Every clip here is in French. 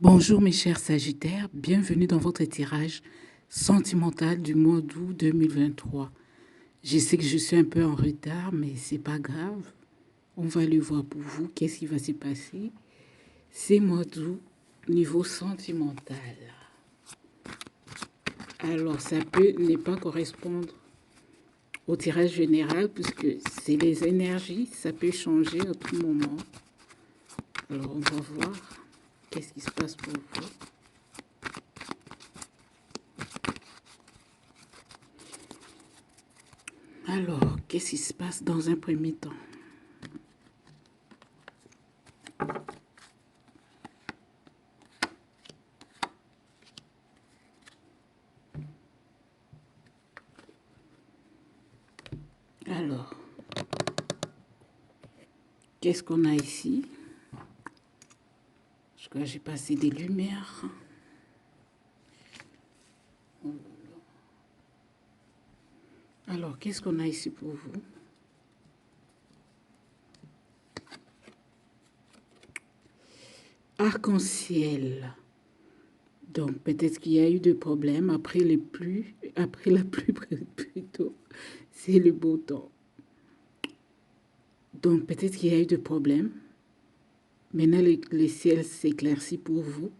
Bonjour mes chers Sagittaires, bienvenue dans votre tirage sentimental du mois d'août 2023. Je sais que je suis un peu en retard, mais c'est pas grave. On va aller voir pour vous qu'est-ce qui va se passer ces mois d'août niveau sentimental. Alors, ça peut ne pas correspondre au tirage général puisque c'est les énergies, ça peut changer à tout moment. Alors, on va voir qu'est-ce qui se passe pour vous. Alors, qu'est-ce qui se passe dans un premier temps? Alors, qu'est-ce qu'on a ici? Je crois que j'ai passé des lumières. Alors, qu'est-ce qu'on a ici pour vous? Arc-en-ciel. Donc, peut-être qu'il y a eu des problèmes après la pluie plutôt. C'est le beau temps. Donc, peut-être qu'il y a eu des problèmes. Maintenant, le ciel s'éclaircit pour vous.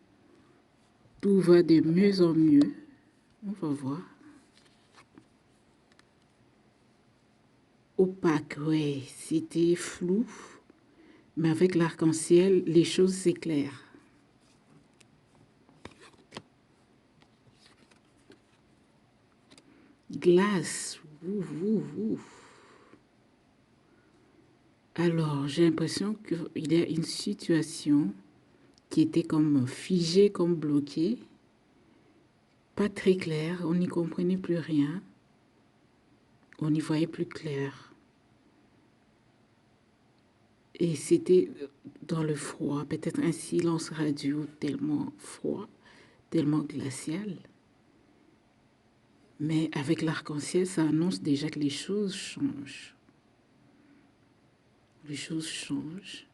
Tout va de mieux en mieux. On va voir. Opaque, ouais, c'était flou. Mais avec l'arc-en-ciel, les choses s'éclairent. Glace, ouf, ouf, ouf. Alors, j'ai l'impression qu'il y a une situation qui était comme figée, comme bloquée, pas très claire, on n'y comprenait plus rien, on n'y voyait plus clair. Et c'était dans le froid, peut-être un silence radio tellement froid, tellement glacial. Mais avec l'arc-en-ciel, ça annonce déjà que les choses changent. Les choses changent.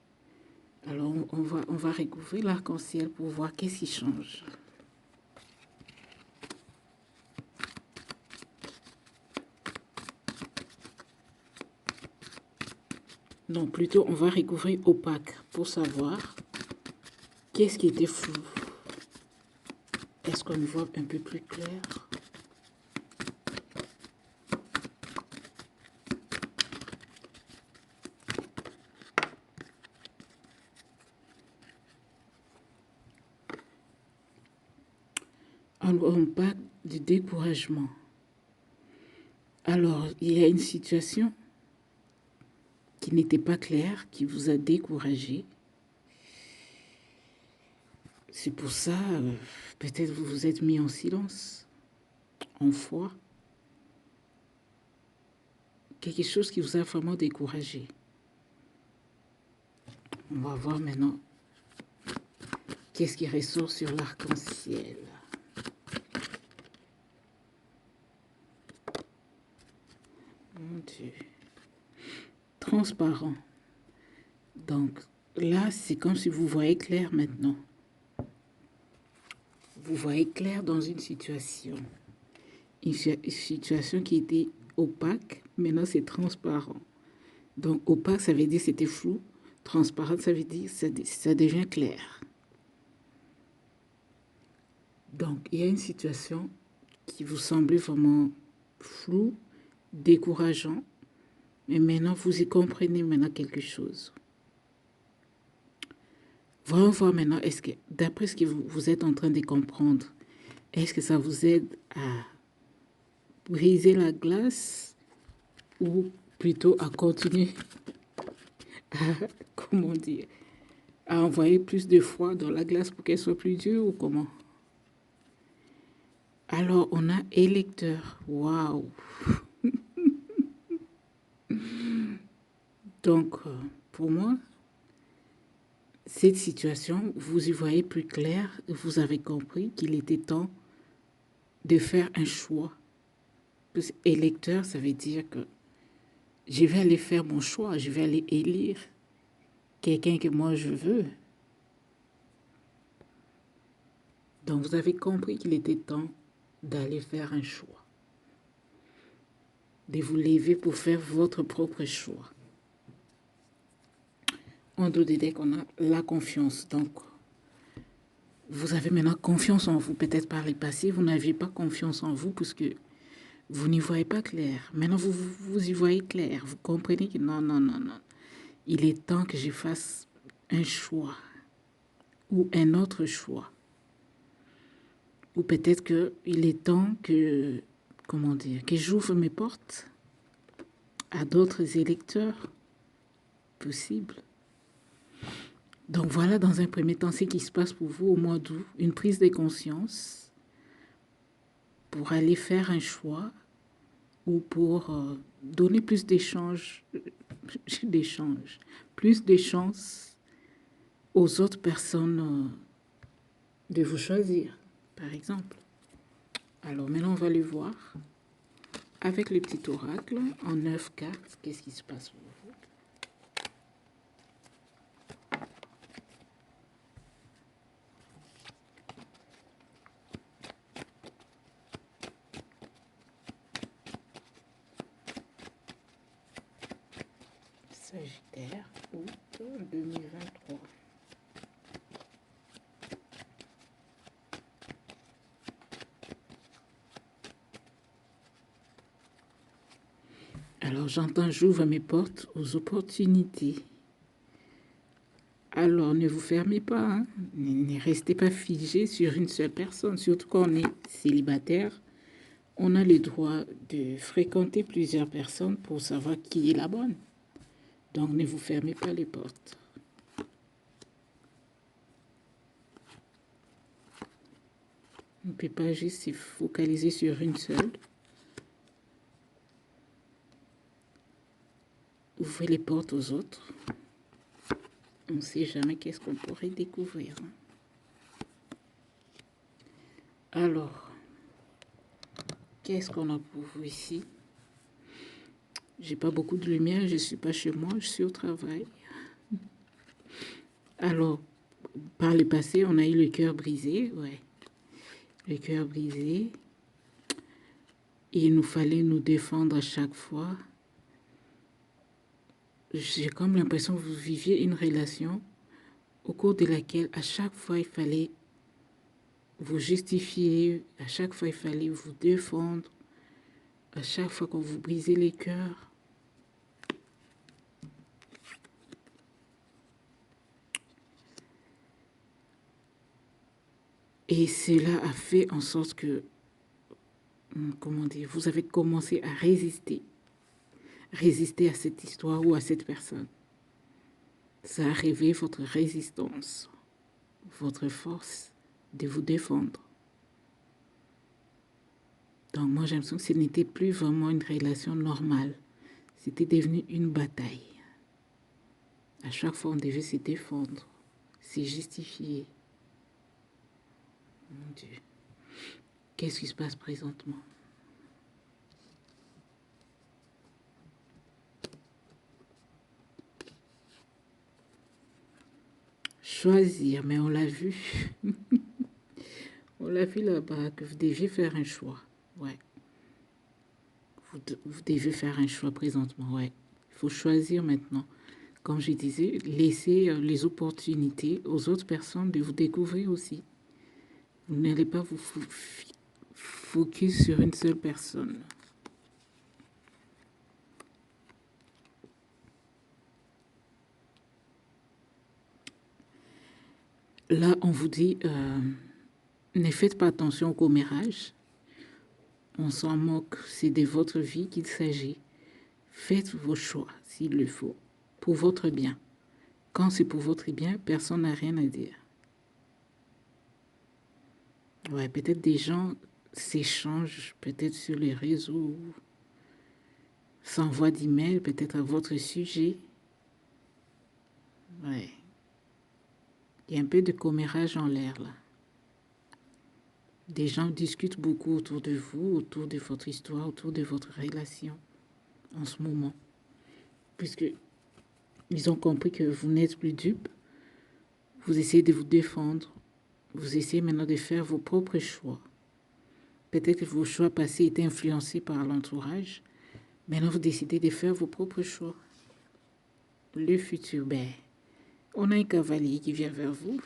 Alors, on va recouvrir l'arc-en-ciel pour voir qu'est-ce qui change. Non, plutôt, on va recouvrir opaque pour savoir qu'est-ce qui était flou. Est-ce qu'on voit un peu plus clair? On parle du découragement. Alors, il y a une situation qui n'était pas claire, qui vous a découragé. C'est pour ça, peut-être vous vous êtes mis en silence, en foi. Quelque chose qui vous a vraiment découragé. On va voir maintenant qu'est-ce qui ressort sur l'arc-en-ciel. Mon Dieu. Transparent. Donc là, c'est comme si vous voyez clair maintenant. Vous voyez clair dans une situation. Une situation qui était opaque, maintenant c'est transparent. Donc opaque, ça veut dire c'était flou. Transparent, ça veut dire ça devient clair. Donc il y a une situation qui vous semblait vraiment floue, décourageant, mais maintenant vous y comprenez maintenant quelque chose. Voyons voir maintenant, est-ce que, d'après ce que vous êtes en train de comprendre, est-ce que ça vous aide à briser la glace ou plutôt à continuer à, comment dire, à envoyer plus de froid dans la glace pour qu'elle soit plus dure ou comment? Alors, on a électeur. Waouh! Donc, pour moi, cette situation, vous y voyez plus clair, vous avez compris qu'il était temps de faire un choix. Électeur, ça veut dire que je vais aller faire mon choix, je vais aller élire quelqu'un que moi je veux. Donc, vous avez compris qu'il était temps d'aller faire un choix, de vous lever pour faire votre propre choix. On doit dire qu'on a la confiance. Donc, vous avez maintenant confiance en vous. Peut-être par le passé, vous n'aviez pas confiance en vous parce que vous n'y voyez pas clair. Maintenant, vous y voyez clair. Vous comprenez que non, non, non, non. Il est temps que je fasse un choix ou un autre choix. Ou peut-être qu'il est temps que, comment dire, que j'ouvre mes portes à d'autres électeurs possibles. Donc voilà, dans un premier temps, ce qui se passe pour vous au mois d'août, une prise de conscience pour aller faire un choix ou pour donner plus d'échanges, plus de chances aux autres personnes de vous choisir, par exemple. Alors maintenant, on va le voir avec le petit oracle en 9 cartes. Qu'est-ce qui se passe pour vous? Sagittaire, août 2023. Alors j'entends, j'ouvre mes portes aux opportunités. Alors ne vous fermez pas, hein? Ne restez pas figé sur une seule personne, surtout quand on est célibataire. On a le droit de fréquenter plusieurs personnes pour savoir qui est la bonne. Donc ne vous fermez pas les portes. On ne peut pas juste se focaliser sur une seule. Ouvrez les portes aux autres. On ne sait jamais qu'est-ce qu'on pourrait découvrir. Alors, qu'est-ce qu'on a pour vous ici? J'ai pas beaucoup de lumière, je suis pas chez moi, je suis au travail. Alors, par le passé, on a eu le cœur brisé, ouais. Le cœur brisé. Et il nous fallait nous défendre à chaque fois. J'ai comme l'impression que vous viviez une relation au cours de laquelle à chaque fois il fallait vous justifier, à chaque fois il fallait vous défendre, à chaque fois qu'on vous brisait les cœurs. Et cela a fait en sorte que, comment dire, vous avez commencé à résister à cette histoire ou à cette personne. Ça a réveillé votre résistance, votre force de vous défendre. Donc moi, j'ai l'impression que ce n'était plus vraiment une relation normale. C'était devenu une bataille. À chaque fois, on devait se défendre, se justifier. Mon Dieu. Qu'est-ce qui se passe présentement? Choisir, mais on l'a vu. On l'a vu là-bas, que vous deviez faire un choix. Ouais. Vous devez faire un choix présentement, ouais. Il faut choisir maintenant. Comme je disais, laissez les opportunités aux autres personnes de vous découvrir aussi. Vous n'allez pas vous focus sur une seule personne. Là, on vous dit, ne faites pas attention au commérage. On s'en moque, c'est de votre vie qu'il s'agit. Faites vos choix, s'il le faut, pour votre bien. Quand c'est pour votre bien, personne n'a rien à dire. Ouais, peut-être des gens s'échangent, peut-être sur les réseaux, s'envoient d'emails, peut-être à votre sujet. Ouais. Il y a un peu de commérage en l'air, là. Des gens discutent beaucoup autour de vous, autour de votre histoire, autour de votre relation, en ce moment. Puisque ils ont compris que vous n'êtes plus dupe. Vous essayez de vous défendre. Vous essayez maintenant de faire vos propres choix. Peut-être que vos choix passés étaient influencés par l'entourage. Maintenant, vous décidez de faire vos propres choix. Le futur, ben, on a un cavalier qui vient vers vous,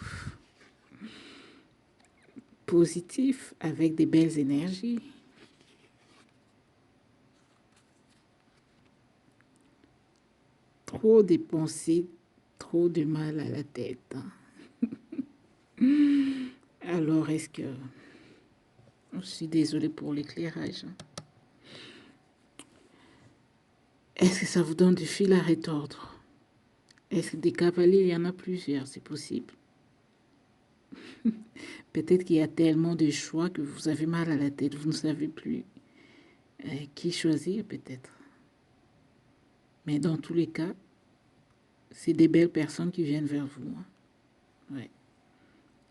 positif, avec des belles énergies. Trop de pensées, trop de mal à la tête. Alors, est-ce que... Je suis désolée pour l'éclairage. Est-ce que ça vous donne du fil à retordre? Est-ce que des cavaliers, il y en a plusieurs, c'est possible? Peut-être qu'il y a tellement de choix que vous avez mal à la tête, vous ne savez plus qui choisir peut-être. Mais dans tous les cas, c'est des belles personnes qui viennent vers vous. Hein. Ouais.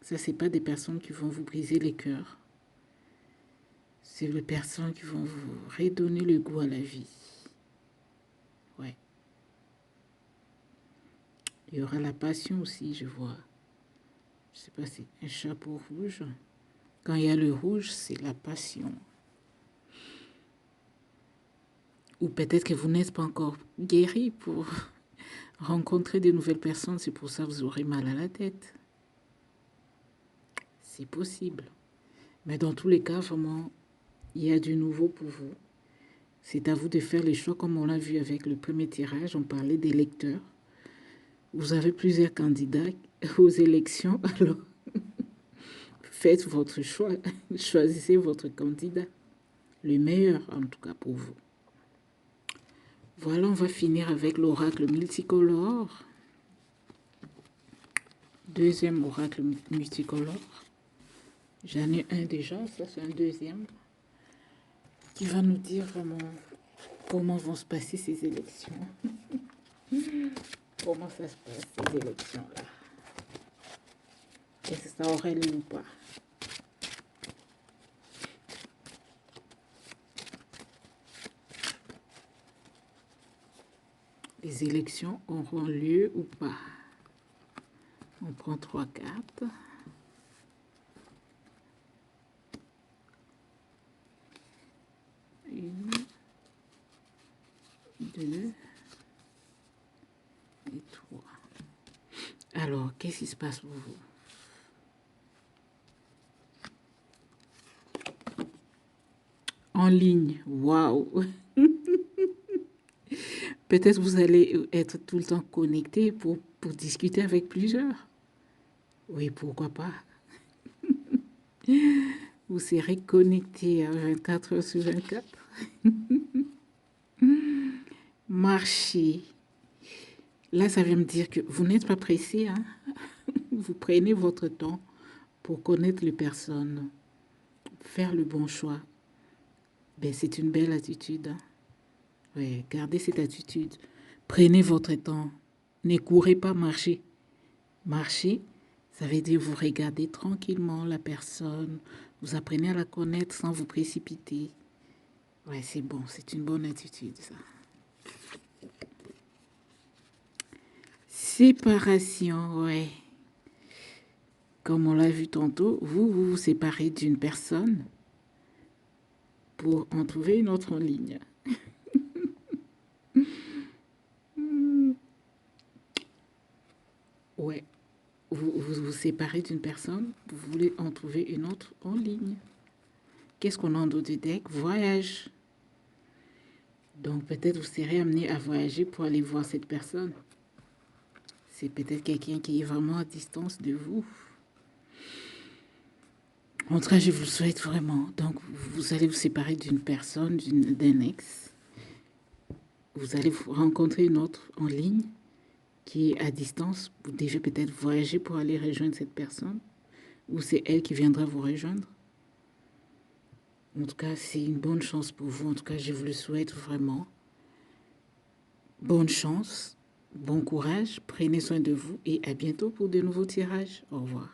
Ça, c'est pas des personnes qui vont vous briser les cœurs. C'est des personnes qui vont vous redonner le goût à la vie. Ouais. Il y aura la passion aussi, je vois. Je sais pas, c'est un chapeau rouge. Quand il y a le rouge, c'est la passion. Ou peut-être que vous n'êtes pas encore guéri pour rencontrer de nouvelles personnes. C'est pour ça que vous aurez mal à la tête. C'est possible. Mais dans tous les cas, vraiment, il y a du nouveau pour vous. C'est à vous de faire les choix comme on l'a vu avec le premier tirage. On parlait des lecteurs. Vous avez plusieurs candidats aux élections. Alors, faites votre choix. Choisissez votre candidat. Le meilleur, en tout cas, pour vous. Voilà, on va finir avec l'oracle multicolore. Deuxième oracle multicolore. J'en ai un déjà, ça c'est un deuxième. Qui va nous dire vraiment comment vont se passer ces élections. Comment ça se passe, ces élections-là. Est-ce que ça aurait lieu ou pas? Les élections auront lieu ou pas? On prend 3 cartes. Une, 2 et 3. Alors, qu'est-ce qui se passe pour vous? En ligne, waouh! Peut-être vous allez être tout le temps connecté pour discuter avec plusieurs. Oui, pourquoi pas? Vous serez connecté à 24 heures sur 24. Marcher. Là, ça vient me dire que vous n'êtes pas pressé. Hein? Vous prenez votre temps pour connaître les personnes, faire le bon choix. Ben, c'est une belle attitude. Hein? Ouais, gardez cette attitude. Prenez votre temps. Ne courez pas, marchez. Marcher, ça veut dire vous regardez tranquillement la personne, vous apprenez à la connaître sans vous précipiter. Ouais, c'est bon, c'est une bonne attitude, ça. Séparation, ouais. Comme on l'a vu tantôt, vous vous séparez d'une personne pour en trouver une autre en ligne. Ouais, vous séparez d'une personne, vous voulez en trouver une autre en ligne. Qu'est-ce qu'on a en dos du deck? Voyage. Donc peut-être vous serez amené à voyager pour aller voir cette personne. C'est peut-être quelqu'un qui est vraiment à distance de vous. En tout cas, je vous le souhaite vraiment. Donc, vous allez vous séparer d'une personne, d'un ex. Vous allez rencontrer une autre en ligne qui est à distance. Vous devez peut-être voyager pour aller rejoindre cette personne. Ou c'est elle qui viendra vous rejoindre. En tout cas, c'est une bonne chance pour vous. En tout cas, je vous le souhaite vraiment. Bonne chance, bon courage, prenez soin de vous et à bientôt pour de nouveaux tirages. Au revoir.